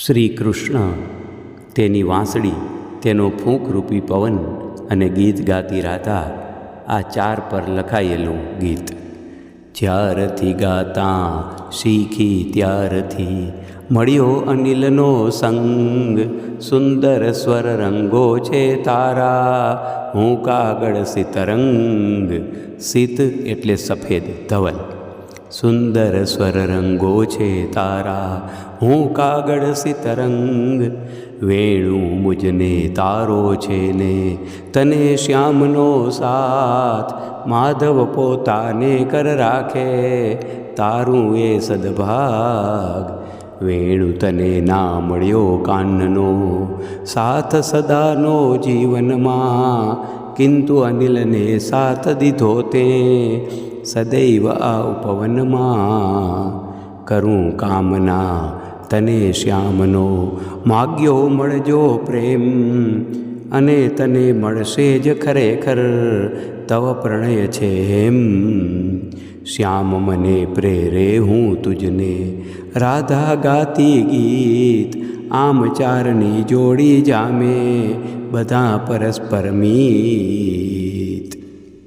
શ્રી કૃષ્ણ, તેની વાંસળી, તેનો ફૂંકરૂપી પવન અને ગીત ગાતી રાધા, આ ચાર પર લખાયેલું ગીત. જ્યારથી ગાતા શીખી ત્યારથી મળ્યો અનિલનો સંગ, સુંદર સ્વર રંગો છે તારા, હું કાગળ સિતરંગ. સિત એટલે સફેદ ધવલ. સુંદર સ્વર રંગો છે તારા, હું કાગળ સિતરંગ. વેણું મુજને તારો છે ને તને શ્યામનો સાથ, માધવ પોતાને કર રાખે તારું એ સદભાગ. વેણુ તને ના મળ્યો કાનનો સાથ સદાનો જીવનમાં, કિંતુ અનિલને સાથ દીધો તે સદૈવ આ ઉપવનમાં. કરું કામના તને શ્યામનો, માગ્યો મળજો પ્રેમ, અને તને મળશે જ ખરેખર તવ પ્રણય છે એમ. શ્યામ મને પ્રેરે હું તુજને, રાધા ગાતી ગીત, આમ ચારની જોડી જામે બધા પરસ્પર મીત.